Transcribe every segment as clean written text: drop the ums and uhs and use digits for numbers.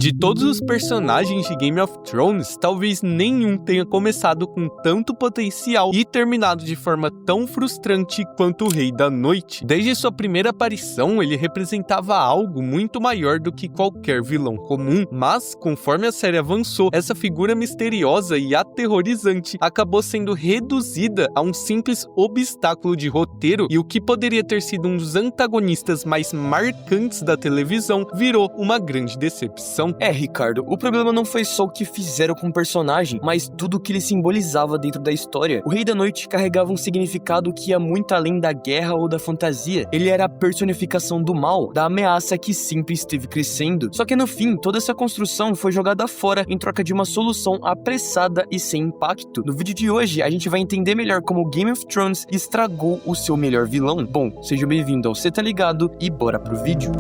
De todos os personagens de Game of Thrones, talvez nenhum tenha começado com tanto potencial e terminado de forma tão frustrante quanto o Rei da Noite. Desde sua primeira aparição, ele representava algo muito maior do que qualquer vilão comum, mas, conforme a série avançou, essa figura misteriosa e aterrorizante acabou sendo reduzida a um simples obstáculo de roteiro, e o que poderia ter sido um dos antagonistas mais marcantes da televisão virou uma grande decepção. Ricardo, o problema não foi só o que fizeram com o personagem, mas tudo o que ele simbolizava dentro da história. O Rei da Noite carregava um significado que ia muito além da guerra ou da fantasia. Ele era a personificação do mal, da ameaça que sempre esteve crescendo. Só que no fim, toda essa construção foi jogada fora em troca de uma solução apressada e sem impacto. No vídeo de hoje, a gente vai entender melhor como Game of Thrones estragou o seu melhor vilão. Bom, seja bem-vindo ao Cê Tá Ligado e bora pro vídeo.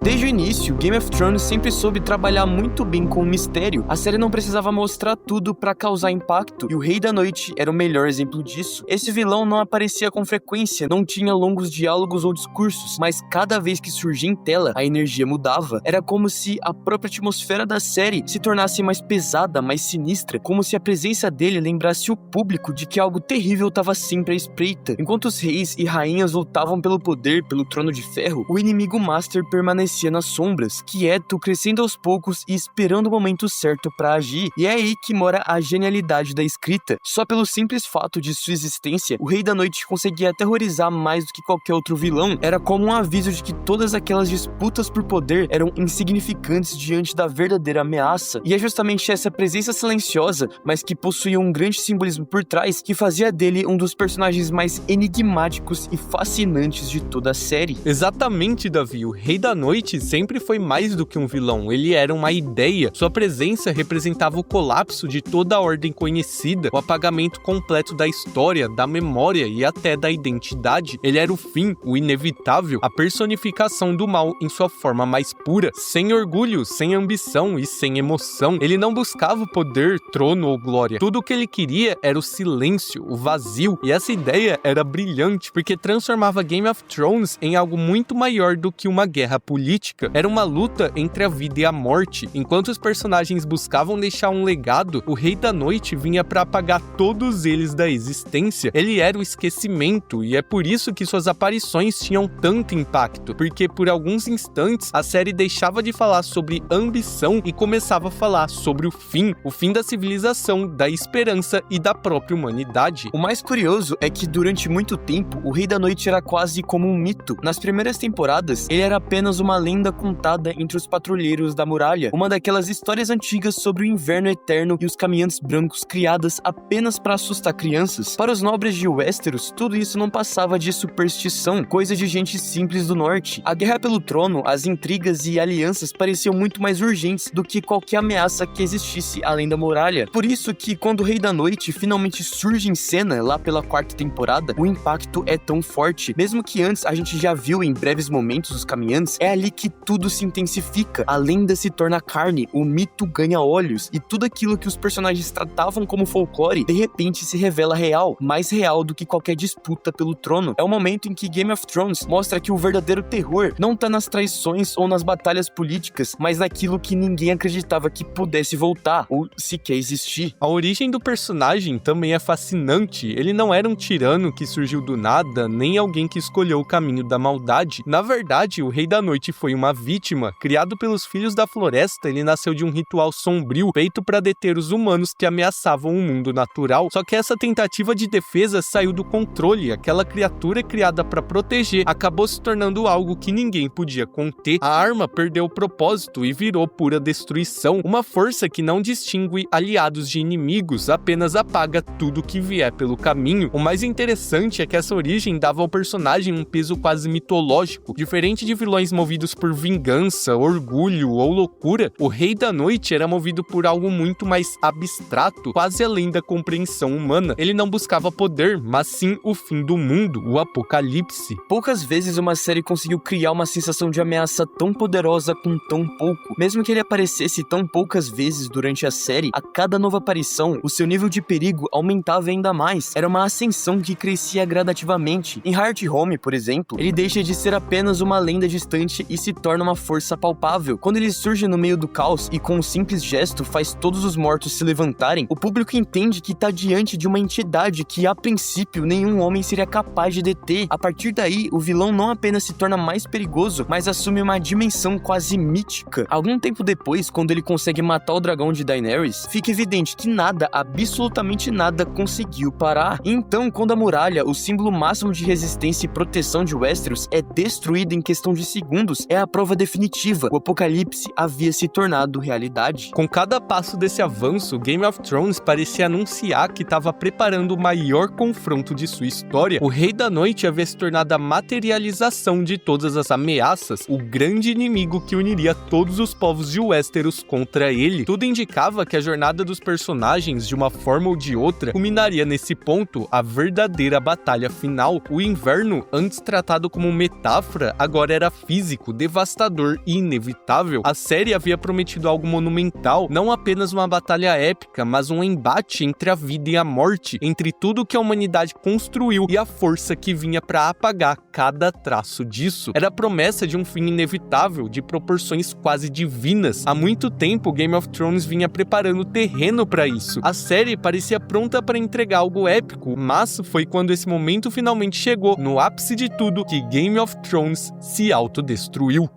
Desde o início, Game of Thrones sempre soube trabalhar muito bem com o mistério. A série não precisava mostrar tudo pra causar impacto, e o Rei da Noite era o melhor exemplo disso. Esse vilão não aparecia com frequência, não tinha longos diálogos ou discursos, mas cada vez que surgia em tela, a energia mudava. Era como se a própria atmosfera da série se tornasse mais pesada, mais sinistra, como se a presença dele lembrasse o público de que algo terrível estava sempre à espreita. Enquanto os reis e rainhas lutavam pelo poder, pelo trono de ferro, o inimigo Master permanecia nas sombras, quieto, crescendo aos poucos e esperando o momento certo pra agir. E é aí que mora a genialidade da escrita. Só pelo simples fato de sua existência, o Rei da Noite conseguia aterrorizar mais do que qualquer outro vilão. Era como um aviso de que todas aquelas disputas por poder eram insignificantes diante da verdadeira ameaça. E é justamente essa presença silenciosa, mas que possuía um grande simbolismo por trás, que fazia dele um dos personagens mais enigmáticos e fascinantes de toda a série. Exatamente, Davi. O Rei da Noite sempre foi mais do que um vilão, ele era uma ideia. Sua presença representava o colapso de toda a ordem conhecida, o apagamento completo da história, da memória e até da identidade. Ele era o fim, o inevitável, a personificação do mal em sua forma mais pura, sem orgulho, sem ambição e sem emoção. Ele não buscava o poder, trono ou glória. Tudo o que ele queria era o silêncio, o vazio, e essa ideia era brilhante, porque transformava Game of Thrones em algo muito maior do que uma guerra política. Era uma luta entre a vida e a morte. Enquanto os personagens buscavam deixar um legado, o Rei da Noite vinha para apagar todos eles da existência. Ele era o esquecimento, e é por isso que suas aparições tinham tanto impacto, porque por alguns instantes a série deixava de falar sobre ambição e começava a falar sobre o fim da civilização, da esperança e da própria humanidade. O mais curioso é que durante muito tempo o Rei da Noite era quase como um mito. Nas primeiras temporadas, ele era apenas uma lenda contada entre os patrulheiros da muralha, uma daquelas histórias antigas sobre o inverno eterno e os caminhantes brancos criadas apenas para assustar crianças. Para os nobres de Westeros, tudo isso não passava de superstição, coisa de gente simples do norte. A guerra pelo trono, as intrigas e alianças pareciam muito mais urgentes do que qualquer ameaça que existisse além da muralha. Por isso que quando o Rei da Noite finalmente surge em cena, lá pela quarta temporada, o impacto é tão forte. Mesmo que antes a gente já viu em breves momentos os caminhantes, é ali que tudo se intensifica, a lenda se torna carne, o mito ganha olhos, e tudo aquilo que os personagens tratavam como folclore, de repente se revela real, mais real do que qualquer disputa pelo trono. É o momento em que Game of Thrones mostra que o verdadeiro terror não tá nas traições ou nas batalhas políticas, mas naquilo que ninguém acreditava que pudesse voltar, ou sequer existir. A origem do personagem também é fascinante. Ele não era um tirano que surgiu do nada, nem alguém que escolheu o caminho da maldade. Na verdade, o Rei da Noite foi uma vítima. Criado pelos Filhos da Floresta, ele nasceu de um ritual sombrio feito para deter os humanos que ameaçavam o mundo natural. Só que essa tentativa de defesa saiu do controle. Aquela criatura criada para proteger acabou se tornando algo que ninguém podia conter. A arma perdeu o propósito e virou pura destruição. Uma força que não distingue aliados de inimigos, apenas apaga tudo que vier pelo caminho. O mais interessante é que essa origem dava ao personagem um peso quase mitológico. Diferente de vilões movidos movidos por vingança, orgulho ou loucura, o Rei da Noite era movido por algo muito mais abstrato, quase além da compreensão humana. Ele não buscava poder, mas sim o fim do mundo, o apocalipse. Poucas vezes uma série conseguiu criar uma sensação de ameaça tão poderosa com tão pouco. Mesmo que ele aparecesse tão poucas vezes durante a série, a cada nova aparição, o seu nível de perigo aumentava ainda mais. Era uma ascensão que crescia gradativamente. Em Heart Home, por exemplo, ele deixa de ser apenas uma lenda distante e se torna uma força palpável. Quando ele surge no meio do caos e com um simples gesto faz todos os mortos se levantarem, o público entende que está diante de uma entidade que, a princípio, nenhum homem seria capaz de deter. A partir daí, o vilão não apenas se torna mais perigoso, mas assume uma dimensão quase mítica. Algum tempo depois, quando ele consegue matar o dragão de Daenerys, fica evidente que nada, absolutamente nada, conseguiu parar. E então, quando a muralha, o símbolo máximo de resistência e proteção de Westeros, é destruída em questão de segundos, é a prova definitiva. O apocalipse havia se tornado realidade. Com cada passo desse avanço, Game of Thrones parecia anunciar que estava preparando o maior confronto de sua história. O Rei da Noite havia se tornado a materialização de todas as ameaças, o grande inimigo que uniria todos os povos de Westeros contra ele. Tudo indicava que a jornada dos personagens, de uma forma ou de outra, culminaria nesse ponto, a verdadeira batalha final. O inverno, antes tratado como metáfora, agora era físico, devastador e inevitável. A série havia prometido algo monumental, não apenas uma batalha épica, mas um embate entre a vida e a morte, entre tudo que a humanidade construiu e a força que vinha para apagar cada traço disso. Era a promessa de um fim inevitável, de proporções quase divinas. Há muito tempo, Game of Thrones vinha preparando o terreno para isso. A série parecia pronta para entregar algo épico, mas foi quando esse momento finalmente chegou, no ápice de tudo, que Game of Thrones se autodestruiu.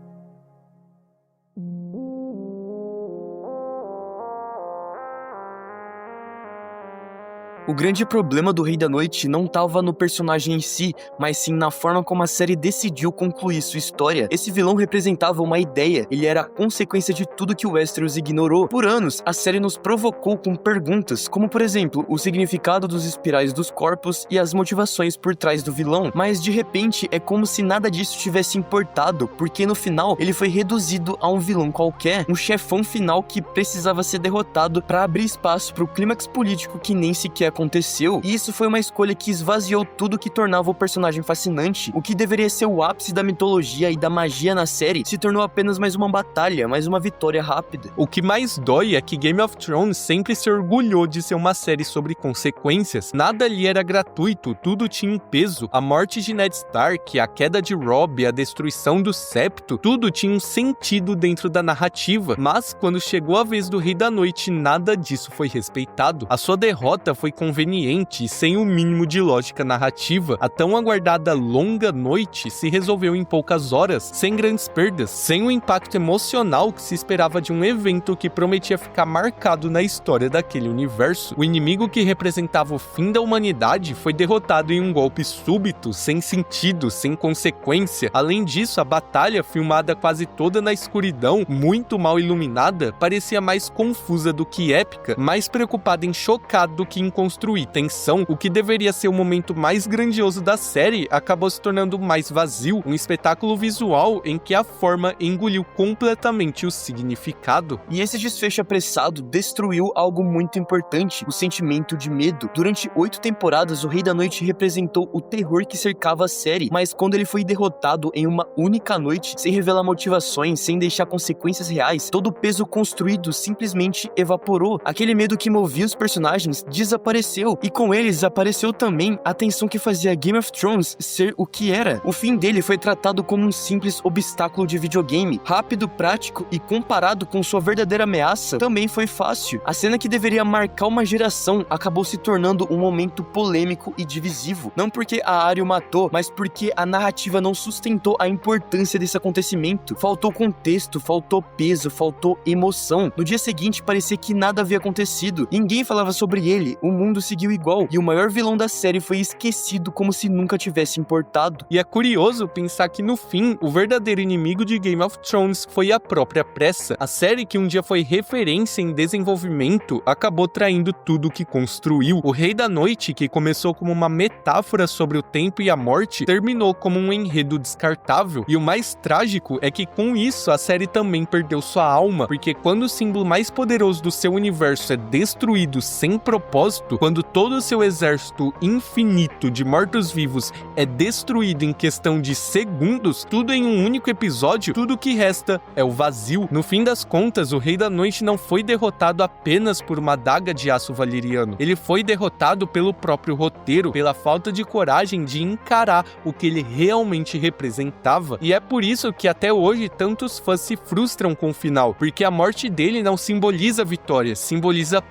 O grande problema do Rei da Noite não estava no personagem em si, mas sim na forma como a série decidiu concluir sua história. Esse vilão representava uma ideia, ele era a consequência de tudo que Westeros ignorou. Por anos, a série nos provocou com perguntas, como por exemplo, o significado dos espirais dos corpos e as motivações por trás do vilão. Mas de repente, é como se nada disso tivesse importado, porque no final, ele foi reduzido a um vilão qualquer, um chefão final que precisava ser derrotado para abrir espaço para o clímax político que nem sequer aconteceu, e isso foi uma escolha que esvaziou tudo que tornava o personagem fascinante. O que deveria ser o ápice da mitologia e da magia na série se tornou apenas mais uma batalha, mais uma vitória rápida. O que mais dói é que Game of Thrones sempre se orgulhou de ser uma série sobre consequências. Nada ali era gratuito, tudo tinha um peso. A morte de Ned Stark, a queda de Robb, a destruição do Septo, tudo tinha um sentido dentro da narrativa, mas quando chegou a vez do Rei da Noite, nada disso foi respeitado. A sua derrota foi conveniente e sem o mínimo de lógica narrativa. A tão aguardada longa noite se resolveu em poucas horas, sem grandes perdas, sem o impacto emocional que se esperava de um evento que prometia ficar marcado na história daquele universo. O inimigo que representava o fim da humanidade foi derrotado em um golpe súbito, sem sentido, sem consequência. Além disso, a batalha, filmada quase toda na escuridão, muito mal iluminada, parecia mais confusa do que épica, mais preocupada em chocar do que em construir tensão. O que deveria ser o momento mais grandioso da série acabou se tornando mais vazio, um espetáculo visual em que a forma engoliu completamente o significado. E esse desfecho apressado destruiu algo muito importante, o sentimento de medo. Durante 8 temporadas, o Rei da Noite representou o terror que cercava a série, mas quando ele foi derrotado em uma única noite, sem revelar motivações, sem deixar consequências reais, todo o peso construído simplesmente evaporou. Aquele medo que movia os personagens desapareceu, e com eles apareceu também a tensão que fazia Game of Thrones ser o que era. O fim dele foi tratado como um simples obstáculo de videogame, rápido, prático e comparado com sua verdadeira ameaça, também foi fácil. A cena que deveria marcar uma geração acabou se tornando um momento polêmico e divisivo. Não porque a Arya o matou, mas porque a narrativa não sustentou a importância desse acontecimento. Faltou contexto, faltou peso, faltou emoção. No dia seguinte parecia que nada havia acontecido. Ninguém falava sobre ele. O mundo mundo seguiu igual, e o maior vilão da série foi esquecido como se nunca tivesse importado. E é curioso pensar que no fim, o verdadeiro inimigo de Game of Thrones foi a própria pressa. A série que um dia foi referência em desenvolvimento, acabou traindo tudo que construiu. O Rei da Noite, que começou como uma metáfora sobre o tempo e a morte, terminou como um enredo descartável. E o mais trágico é que com isso a série também perdeu sua alma, porque quando o símbolo mais poderoso do seu universo é destruído sem propósito, quando todo o seu exército infinito de mortos-vivos é destruído em questão de segundos, tudo em um único episódio, tudo que resta é o vazio. No fim das contas, o Rei da Noite não foi derrotado apenas por uma adaga de aço valeriano. Ele foi derrotado pelo próprio roteiro, pela falta de coragem de encarar o que ele realmente representava. E é por isso que até hoje tantos fãs se frustram com o final, porque a morte dele não simboliza vitória, simboliza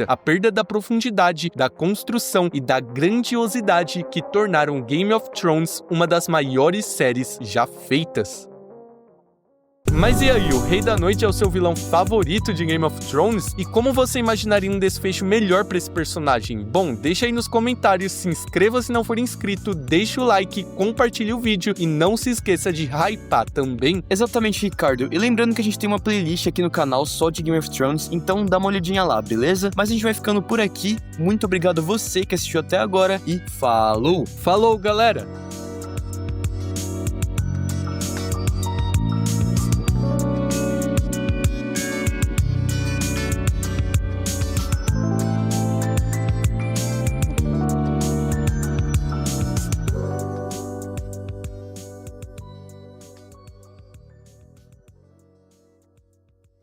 a perda da profundidade, da construção e da grandiosidade que tornaram Game of Thrones uma das maiores séries já feitas. Mas e aí, o Rei da Noite é o seu vilão favorito de Game of Thrones? E como você imaginaria um desfecho melhor pra esse personagem? Bom, deixa aí nos comentários, se inscreva se não for inscrito, deixa o like, compartilhe o vídeo e não se esqueça de hypar também. Exatamente, Ricardo. E lembrando que a gente tem uma playlist aqui no canal só de Game of Thrones, então dá uma olhadinha lá, beleza? Mas a gente vai ficando por aqui. Muito obrigado a você que assistiu até agora e falou! Falou, galera!